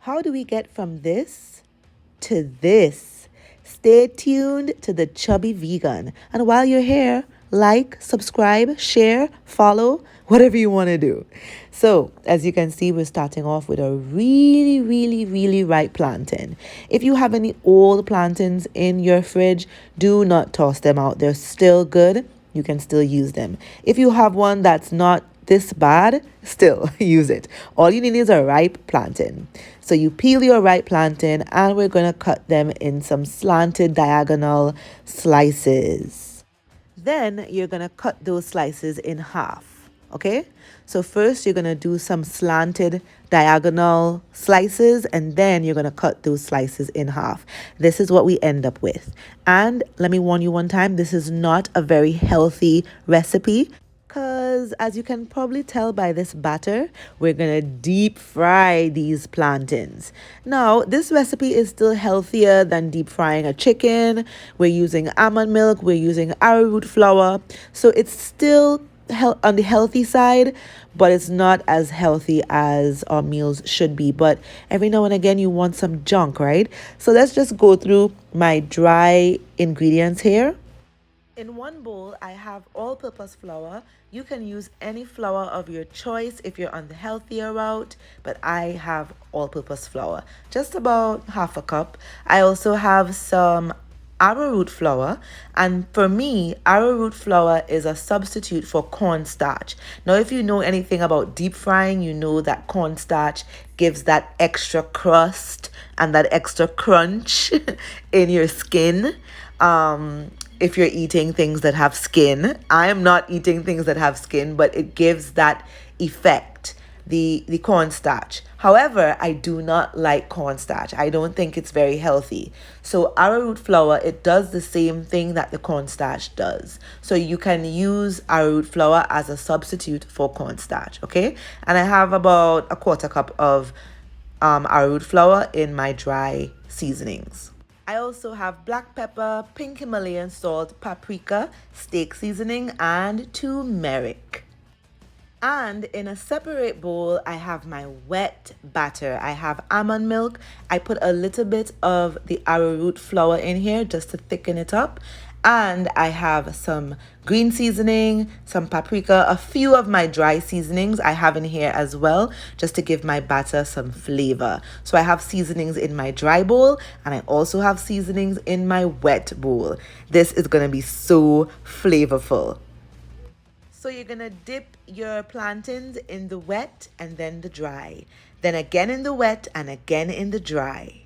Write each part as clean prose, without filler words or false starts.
How do we get from this to this? Stay tuned to the Chubby Vegan. And while you're here, like, subscribe, share, follow, whatever you want to do. So, as you can see, we're starting off with a really ripe plantain. If you have any old plantains in your fridge, do not toss them out. They're still good. You can still use them. If you have one that's not this bad, still use it. All you need is a ripe plantain. So you peel your ripe plantain and we're going to cut them in some slanted diagonal slices. Then you're going to cut those slices in half, okay? So first you're going to do some slanted diagonal slices and then you're going to cut those slices in half. This is what we end up with. And let me warn you one time, this is not a very healthy recipe because as you can probably tell by this batter, we're going to deep fry these plantains. Now, this recipe is still healthier than deep frying a chicken. We're using almond milk, we're using arrowroot flour. So it's still on the healthy side, but it's not as healthy as our meals should be. But every now and again, you want some junk, right? So let's just go through my dry ingredients here. In one bowl, I have all-purpose flour. You can use any flour of your choice if you're on the healthier route, but I have all-purpose flour, just about half a cup. I also have some arrowroot flour, and for me, arrowroot flour is a substitute for cornstarch. Now, if you know anything about deep frying, you know that cornstarch gives that extra crust and that extra crunch in your skin. If you're eating things that have skin. I am not eating things that have skin, but it gives that effect, the cornstarch. However, I do not like cornstarch. I don't think it's very healthy. So arrowroot flour, it does the same thing that the cornstarch does. So you can use arrowroot flour as a substitute for cornstarch, okay? And I have about a quarter cup of arrowroot flour in my dry seasonings. I also have black pepper, pink Himalayan salt, paprika, steak seasoning, and turmeric. And in a separate bowl, I have my wet batter. I have almond milk. I put a little bit of the arrowroot flour in here just to thicken it up. And I have some green seasoning, some paprika, a few of my dry seasonings I have in here as well, just to give my batter some flavor. So I have seasonings in my dry bowl and I also have seasonings in my wet bowl. This is going to be so flavorful. So you're going to dip your plantains in the wet and then the dry. Then again in the wet and again in the dry.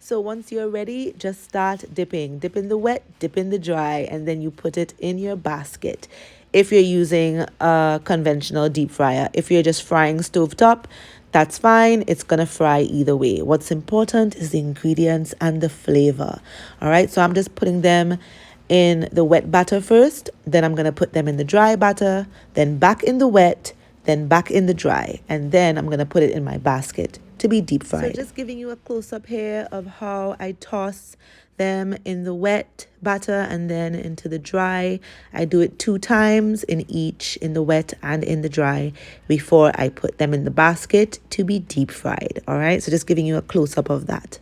So once you're ready, just start dipping. Dip in the wet, dip in the dry, and then you put it in your basket. If you're using a conventional deep fryer, if you're just frying stovetop, that's fine. It's going to fry either way. What's important is the ingredients and the flavor. All right, so I'm just putting them in the wet batter first. Then I'm going to put them in the dry batter, then back in the wet, then back in the dry. And then I'm going to put it in my basket to be deep fried. So just giving you a close-up here of how I toss them in the wet batter and then into the dry. I do it 2 times in each, in the wet and in the dry, before I put them in the basket to be deep fried. All right, so just giving you a close-up of that.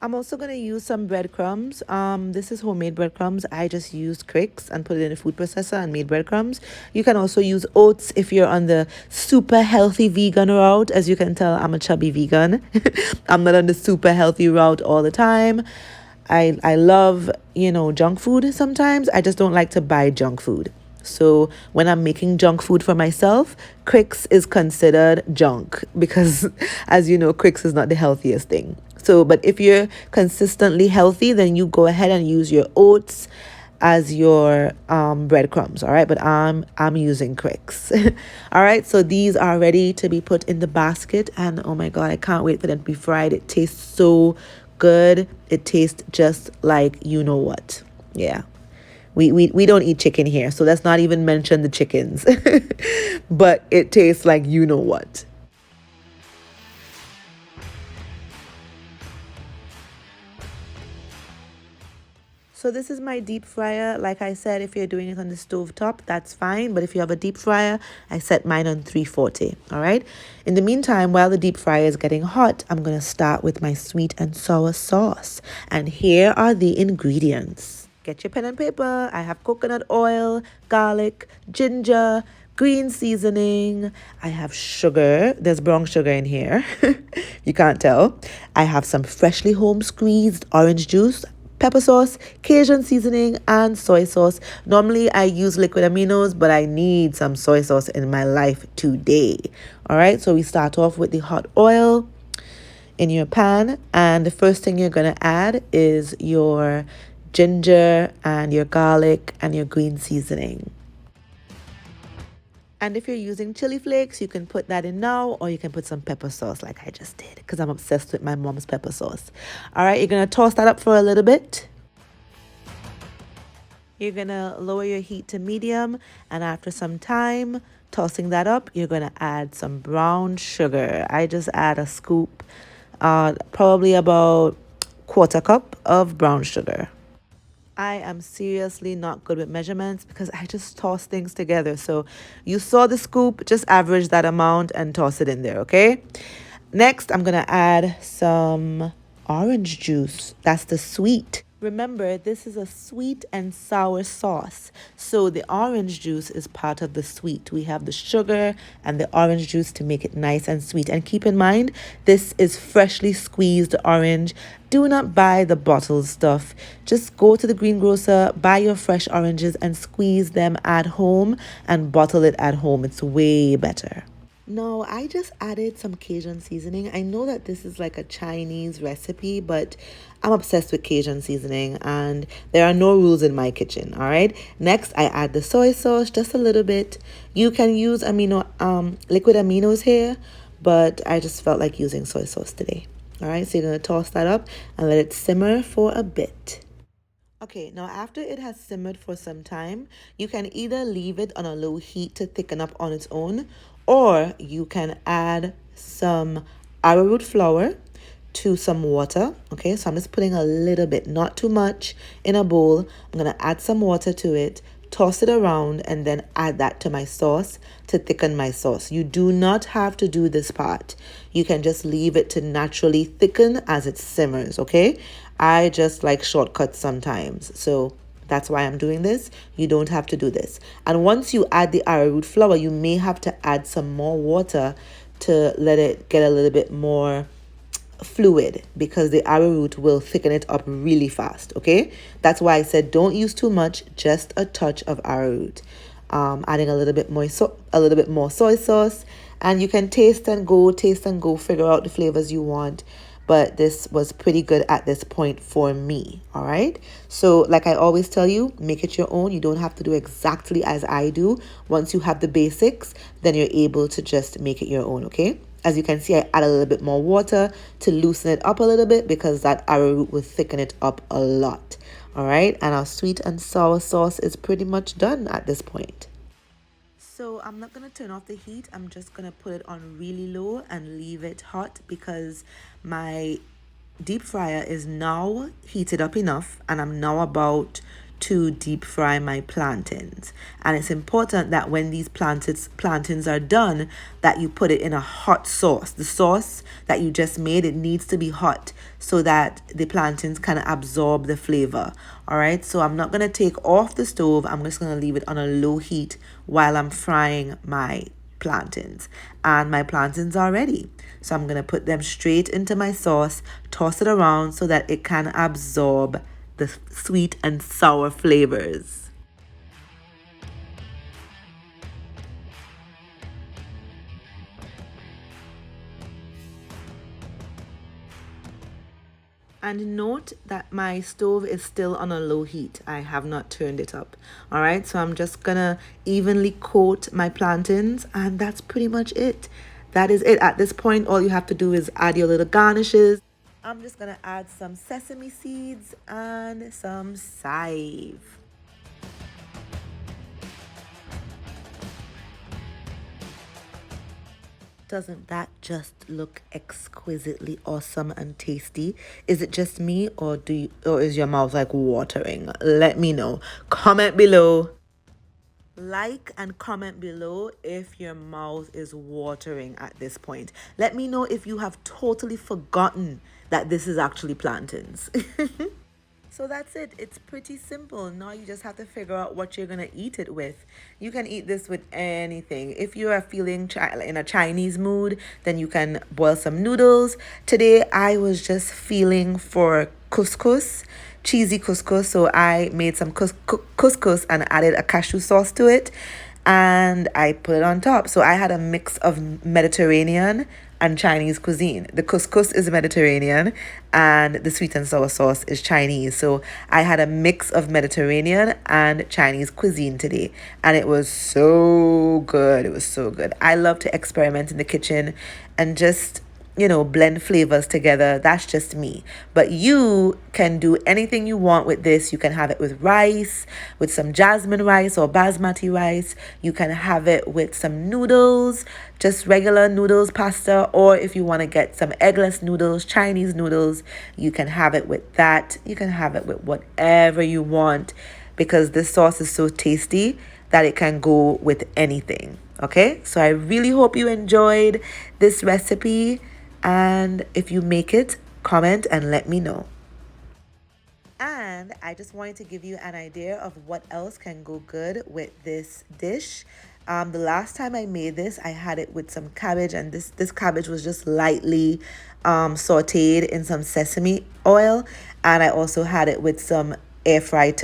I'm also going to use some breadcrumbs. This is homemade breadcrumbs. I just used Cricks and put it in a food processor and made breadcrumbs. You can also use oats if you're on the super healthy vegan route. As you can tell, I'm a chubby vegan. I'm not on the super healthy route all the time. I love, junk food sometimes. I just don't like to buy junk food. So when I'm making junk food for myself, Cricks is considered junk because, as you know, Cricks is not the healthiest thing. So, but if you're consistently healthy, then you go ahead and use your oats as your breadcrumbs. All right, but I'm using Cricks. All right, so these are ready to be put in the basket, and oh my God, I can't wait for them to be fried. It tastes so good. It tastes just like you know what. Yeah. We don't eat chicken here, so let's not even mention the chickens. But it tastes like you know what. So this is my deep fryer. Like I said, if you're doing it on the stove top, that's fine. But if you have a deep fryer, I set mine on 340. All right. In the meantime, while the deep fryer is getting hot, I'm going to start with my sweet and sour sauce. And here are the ingredients. Get your pen and paper. I have coconut oil, garlic, ginger, green seasoning. I have sugar. There's brown sugar in here. You can't tell. I have some freshly home squeezed orange juice, pepper sauce, Cajun seasoning, and soy sauce. Normally, I use liquid aminos, but I need some soy sauce in my life today. All right, so we start off with the hot oil in your pan, and the first thing you're going to add is your ginger and your garlic and your green seasoning. And if you're using chili flakes, you can put that in now, or you can put some pepper sauce like I just did, because I'm obsessed with my mom's pepper sauce. All right, you're going to toss that up for a little bit. You're going to lower your heat to medium, and after some time tossing that up, you're going to add some brown sugar. I just add a scoop, probably about quarter cup of brown sugar. I am seriously not good with measurements because I just toss things together. So you saw the scoop, just average that amount and toss it in there, okay? Next, I'm going to add some orange juice. That's the sweet. Remember, this is a sweet and sour sauce. So the orange juice is part of the sweet. We have the sugar and the orange juice to make it nice and sweet. And keep in mind, this is freshly squeezed orange. Do not buy the bottled stuff. Just go to the greengrocer, buy your fresh oranges and squeeze them at home and bottle it at home. It's way better. No, I just added some Cajun seasoning. I know that this is like a Chinese recipe, but I'm obsessed with Cajun seasoning and there are no rules in my kitchen, all right? Next, I add the soy sauce, just a little bit. You can use liquid aminos here, but I just felt like using soy sauce today. All right, so you're going to toss that up and let it simmer for a bit. Okay, now after it has simmered for some time, you can either leave it on a low heat to thicken up on its own, or you can add some arrowroot flour to some water. Okay, so I'm just putting a little bit, not too much, in a bowl. I'm going to add some water to it, toss it around, and then add that to my sauce to thicken my sauce. You do not have to do this part. You can just leave it to naturally thicken as it simmers, okay? I just like shortcuts sometimes, so that's why I'm doing this. You don't have to do this. And once you add the arrowroot flour, you may have to add some more water to let it get a little bit more fluid, because the arrowroot will thicken it up really fast, okay? That's why I said don't use too much, just a touch of arrowroot. Adding a little bit more soy sauce, and you can taste and go, figure out the flavors you want. But this was pretty good at this point for me, all right? So like I always tell you, make it your own. You don't have to do exactly as I do. Once you have the basics, then you're able to just make it your own, okay? As you can see, I add a little bit more water to loosen it up a little bit because that arrowroot will thicken it up a lot, all right? And our sweet and sour sauce is pretty much done at this point. So I'm not going to turn off the heat. I'm just going to put it on really low and leave it hot because my deep fryer is now heated up enough and I'm now about to deep fry my plantains. And it's important that when these plantains are done, that you put it in a hot sauce. The sauce that you just made, it needs to be hot so that the plantains can absorb the flavor. All right, so I'm not going to take off the stove. I'm just going to leave it on a low heat while I'm frying my plantains. And my plantains are ready. So I'm going to put them straight into my sauce, toss it around so that it can absorb the sweet and sour flavors. And note that my stove is still on a low heat. I have not turned it up. All right, so I'm just gonna evenly coat my plantains, and that's pretty much it. That is it. At this point, all you have to do is add your little garnishes. I'm just gonna add some sesame seeds and some chive. Doesn't that just look exquisitely awesome and tasty? Is it just me, or is your mouth like watering? Let me know. Comment below. Like and comment below if your mouth is watering at this point. Let me know if you have totally forgotten that this is actually plantains. So that's it. It's pretty simple. Now you just have to figure out what you're going to eat it with. You can eat this with anything. If you are feeling in a Chinese mood, then you can boil some noodles. Today I was just feeling for couscous, cheesy couscous. So I made some couscous and added a cashew sauce to it, and I put it on top. So I had a mix of Mediterranean and Chinese cuisine. The couscous is Mediterranean and the sweet and sour sauce is Chinese. So I had a mix of Mediterranean and Chinese cuisine today, and it was so good. It was so good. I love to experiment in the kitchen and just blend flavors together. That's just me. But you can do anything you want with this. You can have it with rice, with some jasmine rice or basmati rice. You can have it with some noodles, just regular noodles, pasta, or if you want to get some eggless noodles, Chinese noodles, you can have it with that. You can have it with whatever you want, because this sauce is so tasty that it can go with anything. Okay, so I really hope you enjoyed this recipe. And if you make it, comment and let me know. And I just wanted to give you an idea of what else can go good with this dish. The last time I made this, I had it with some cabbage, and this cabbage was just lightly sauteed in some sesame oil. And I also had it with some air fried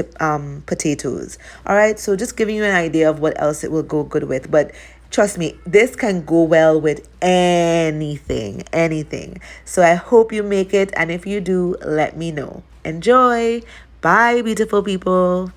potatoes. All right, so just giving you an idea of what else it will go good with. But trust me, this can go well with anything, anything. So I hope you make it, and if you do, let me know. Enjoy. Bye, beautiful people.